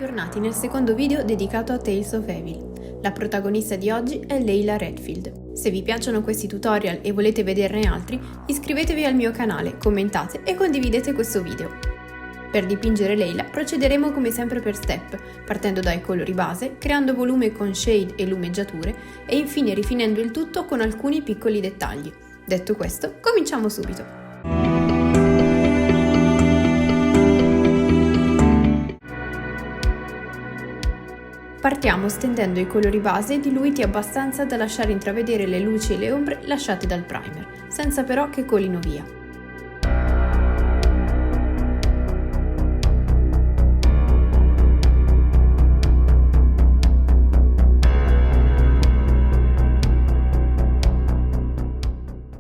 bentornati nel secondo video dedicato a Tales of Evil. La protagonista di oggi è Layla Redfield. Se vi piacciono questi tutorial e volete vederne altri, iscrivetevi al mio canale, commentate e condividete questo video. Per dipingere Layla procederemo come sempre per step, partendo dai colori base, creando volume con shade e lumeggiature e infine rifinendo il tutto con alcuni piccoli dettagli. Detto questo, cominciamo subito! Partiamo stendendo i colori base diluiti abbastanza da lasciare intravedere le luci e le ombre lasciate dal primer, senza però che colino via.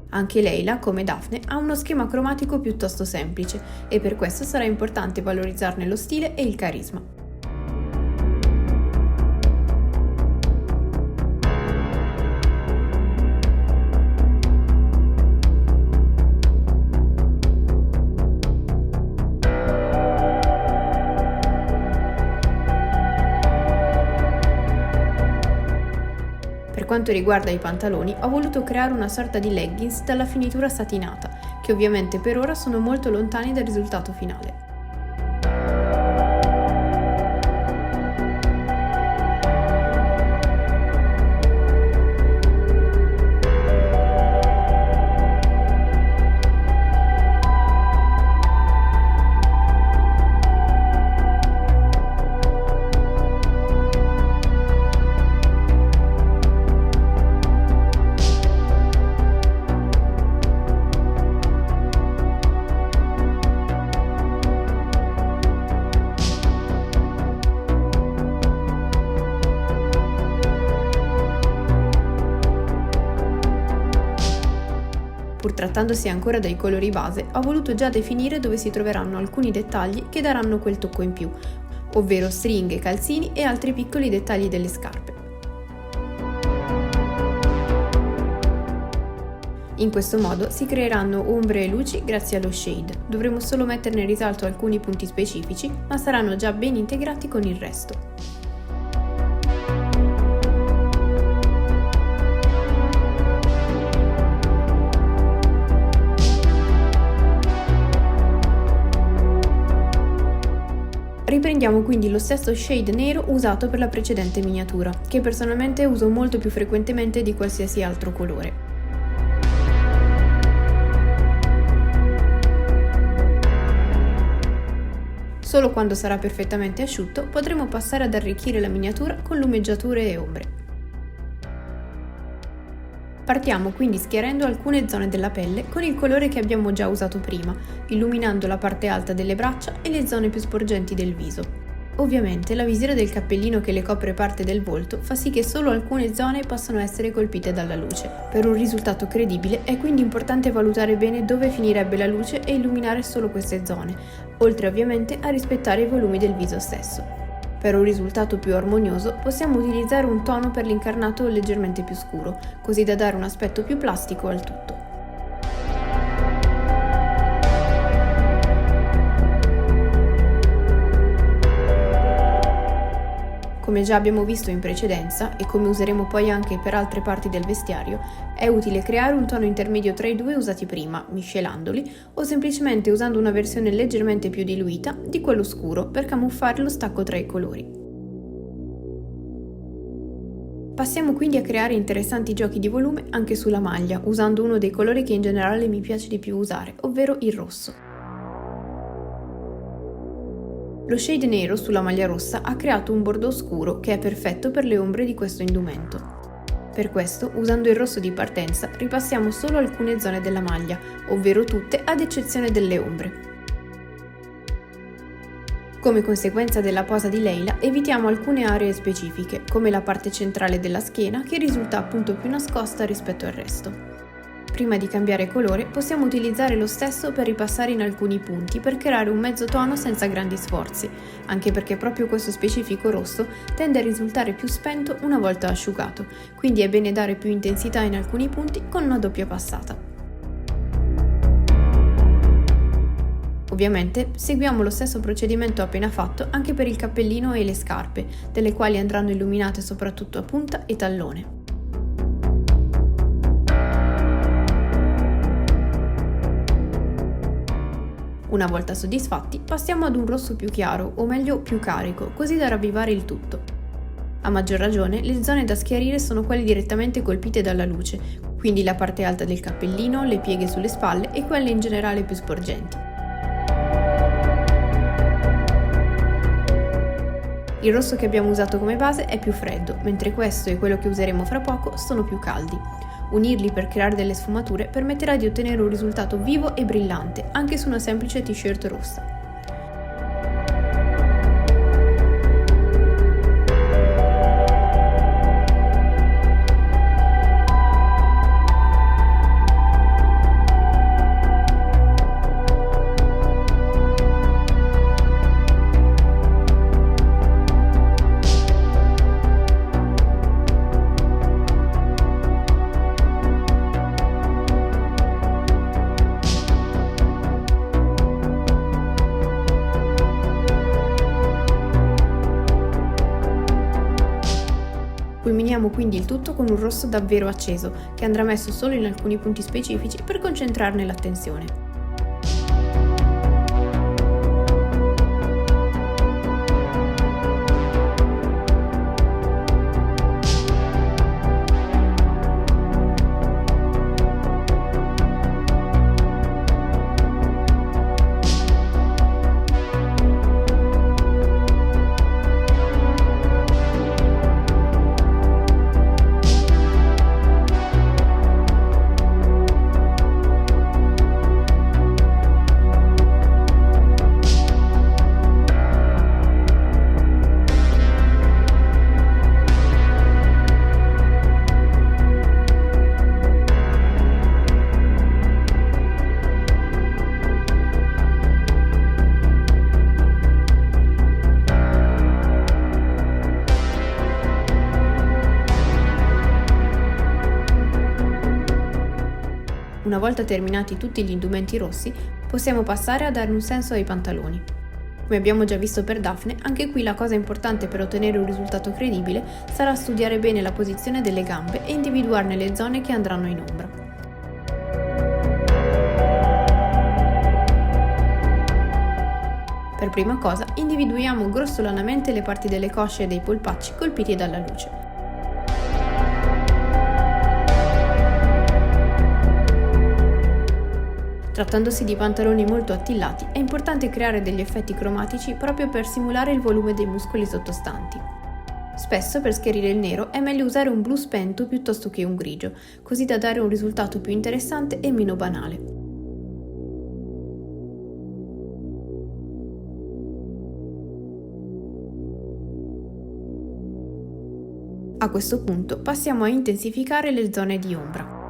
Anche Layla, come Daphne, ha uno schema cromatico piuttosto semplice e per questo sarà importante valorizzarne lo stile e il carisma. Per quanto riguarda i pantaloni, ho voluto creare una sorta di leggings dalla finitura satinata, che ovviamente per ora sono molto lontani dal risultato finale. Pur trattandosi ancora dai colori base, ho voluto già definire dove si troveranno alcuni dettagli che daranno quel tocco in più, ovvero stringhe, calzini e altri piccoli dettagli delle scarpe. In questo modo si creeranno ombre e luci grazie allo shade. Dovremo solo metterne in risalto alcuni punti specifici, ma saranno già ben integrati con il resto. Riprendiamo quindi lo stesso shade nero usato per la precedente miniatura, che personalmente uso molto più frequentemente di qualsiasi altro colore. Solo quando sarà perfettamente asciutto potremo passare ad arricchire la miniatura con lumeggiature e ombre. Partiamo quindi schiarendo alcune zone della pelle con il colore che abbiamo già usato prima, illuminando la parte alta delle braccia e le zone più sporgenti del viso. Ovviamente la visiera del cappellino che le copre parte del volto fa sì che solo alcune zone possano essere colpite dalla luce. Per un risultato credibile è quindi importante valutare bene dove finirebbe la luce e illuminare solo queste zone, oltre ovviamente a rispettare i volumi del viso stesso. Per un risultato più armonioso possiamo utilizzare un tono per l'incarnato leggermente più scuro, così da dare un aspetto più plastico al tutto. Come già abbiamo visto in precedenza, e come useremo poi anche per altre parti del vestiario, è utile creare un tono intermedio tra i due usati prima, miscelandoli, o semplicemente usando una versione leggermente più diluita di quello scuro per camuffare lo stacco tra i colori. Passiamo quindi a creare interessanti giochi di volume anche sulla maglia, usando uno dei colori che in generale mi piace di più usare, ovvero il rosso. Lo shade nero sulla maglia rossa ha creato un bordeaux scuro che è perfetto per le ombre di questo indumento. Per questo, usando il rosso di partenza, ripassiamo solo alcune zone della maglia, ovvero tutte ad eccezione delle ombre. Come conseguenza della posa di Layla, evitiamo alcune aree specifiche, come la parte centrale della schiena che risulta appunto più nascosta rispetto al resto. Prima di cambiare colore possiamo utilizzare lo stesso per ripassare in alcuni punti per creare un mezzo tono senza grandi sforzi, anche perché proprio questo specifico rosso tende a risultare più spento una volta asciugato, quindi è bene dare più intensità in alcuni punti con una doppia passata. Ovviamente seguiamo lo stesso procedimento appena fatto anche per il cappellino e le scarpe, delle quali andranno illuminate soprattutto a punta e tallone. Una volta soddisfatti, passiamo ad un rosso più chiaro, o meglio più carico, così da ravvivare il tutto. A maggior ragione, le zone da schiarire sono quelle direttamente colpite dalla luce, quindi la parte alta del cappellino, le pieghe sulle spalle e quelle in generale più sporgenti. Il rosso che abbiamo usato come base è più freddo, mentre questo e quello che useremo fra poco sono più caldi. Unirli per creare delle sfumature permetterà di ottenere un risultato vivo e brillante, anche su una semplice t-shirt rossa. Culminiamo quindi il tutto con un rosso davvero acceso, che andrà messo solo in alcuni punti specifici per concentrarne l'attenzione. Una volta terminati tutti gli indumenti rossi, possiamo passare a dare un senso ai pantaloni. Come abbiamo già visto per Daphne, anche qui la cosa importante per ottenere un risultato credibile sarà studiare bene la posizione delle gambe e individuarne le zone che andranno in ombra. Per prima cosa, individuiamo grossolanamente le parti delle cosce e dei polpacci colpiti dalla luce. Trattandosi di pantaloni molto attillati, è importante creare degli effetti cromatici proprio per simulare il volume dei muscoli sottostanti. Spesso per schiarire il nero è meglio usare un blu spento piuttosto che un grigio, così da dare un risultato più interessante e meno banale. A questo punto passiamo a intensificare le zone di ombra.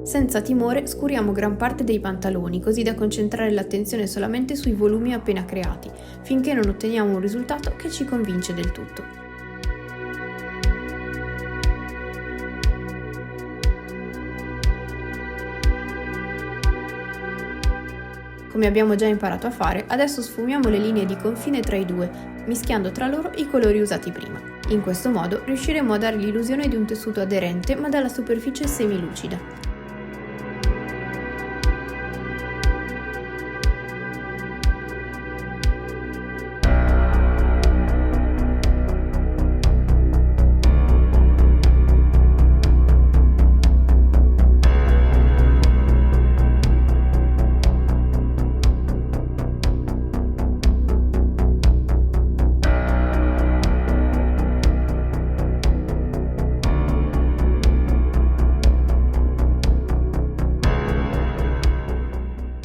Senza timore scuriamo gran parte dei pantaloni, così da concentrare l'attenzione solamente sui volumi appena creati, finché non otteniamo un risultato che ci convince del tutto. Come abbiamo già imparato a fare, adesso sfumiamo le linee di confine tra i due, mischiando tra loro i colori usati prima. In questo modo riusciremo a dare l'illusione di un tessuto aderente ma dalla superficie semilucida.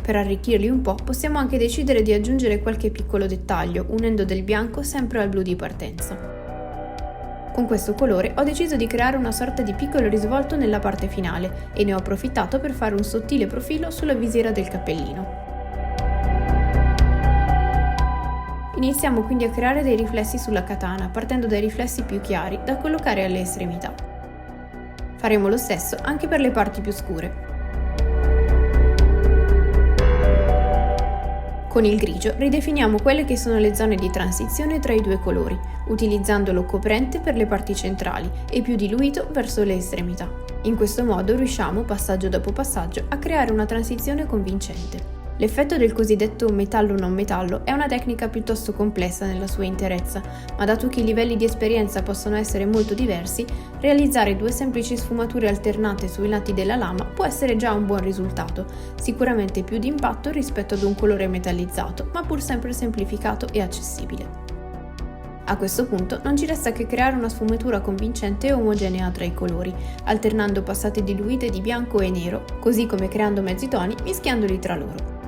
Per arricchirli un po' possiamo anche decidere di aggiungere qualche piccolo dettaglio, unendo del bianco sempre al blu di partenza. Con questo colore ho deciso di creare una sorta di piccolo risvolto nella parte finale e ne ho approfittato per fare un sottile profilo sulla visiera del cappellino. Iniziamo quindi a creare dei riflessi sulla katana, partendo dai riflessi più chiari da collocare alle estremità. Faremo lo stesso anche per le parti più scure. Con il grigio ridefiniamo quelle che sono le zone di transizione tra i due colori, utilizzandolo coprente per le parti centrali e più diluito verso le estremità. In questo modo riusciamo, passaggio dopo passaggio, a creare una transizione convincente. L'effetto del cosiddetto metallo-non metallo è una tecnica piuttosto complessa nella sua interezza, ma dato che i livelli di esperienza possono essere molto diversi, realizzare 2 semplici sfumature alternate sui lati della lama può essere già un buon risultato, sicuramente più di impatto rispetto ad un colore metallizzato, ma pur sempre semplificato e accessibile. A questo punto non ci resta che creare una sfumatura convincente e omogenea tra i colori, alternando passate diluite di bianco e nero, così come creando mezzi toni mischiandoli tra loro.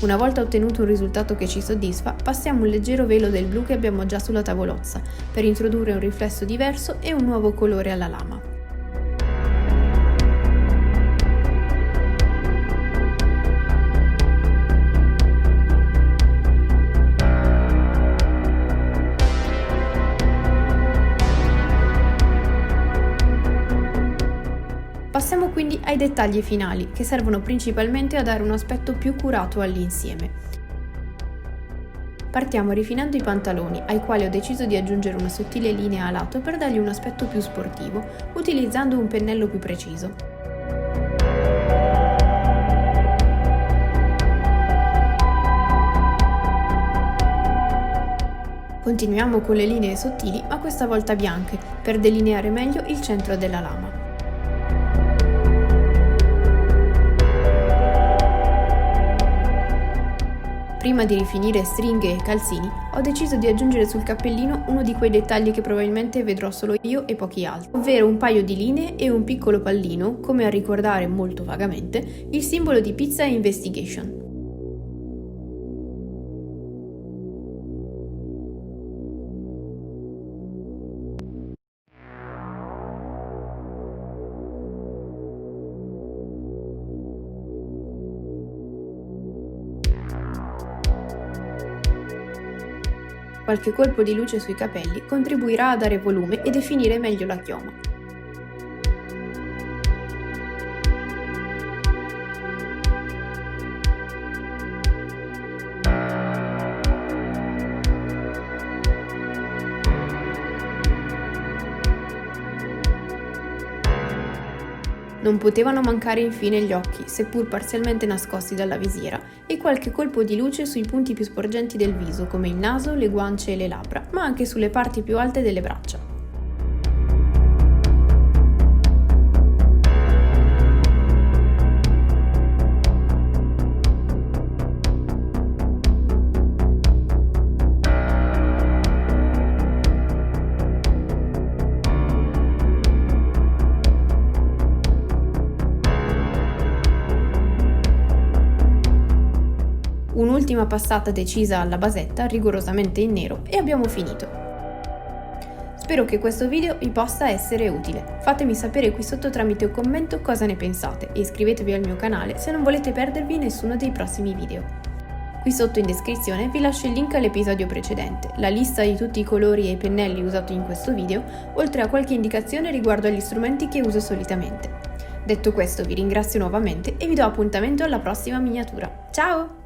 Una volta ottenuto un risultato che ci soddisfa, passiamo un leggero velo del blu che abbiamo già sulla tavolozza, per introdurre un riflesso diverso e un nuovo colore alla lama. Passiamo quindi ai dettagli finali, che servono principalmente a dare un aspetto più curato all'insieme. Partiamo rifinando i pantaloni, ai quali ho deciso di aggiungere una sottile linea a lato per dargli un aspetto più sportivo, utilizzando un pennello più preciso. Continuiamo con le linee sottili, ma questa volta bianche, per delineare meglio il centro della lama. Prima di rifinire stringhe e calzini, ho deciso di aggiungere sul cappellino uno di quei dettagli che probabilmente vedrò solo io e pochi altri, ovvero un paio di linee e un piccolo pallino, come a ricordare molto vagamente il simbolo di Pizza Investigation. Qualche colpo di luce sui capelli contribuirà a dare volume e definire meglio la chioma. Non potevano mancare infine gli occhi, seppur parzialmente nascosti dalla visiera, e qualche colpo di luce sui punti più sporgenti del viso, come il naso, le guance e le labbra, ma anche sulle parti più alte delle braccia. Un'ultima passata decisa alla basetta, rigorosamente in nero, e abbiamo finito. Spero che questo video vi possa essere utile. Fatemi sapere qui sotto tramite un commento cosa ne pensate e iscrivetevi al mio canale se non volete perdervi nessuno dei prossimi video. Qui sotto in descrizione vi lascio il link all'episodio precedente, la lista di tutti i colori e i pennelli usati in questo video, oltre a qualche indicazione riguardo agli strumenti che uso solitamente. Detto questo vi ringrazio nuovamente e vi do appuntamento alla prossima miniatura. Ciao!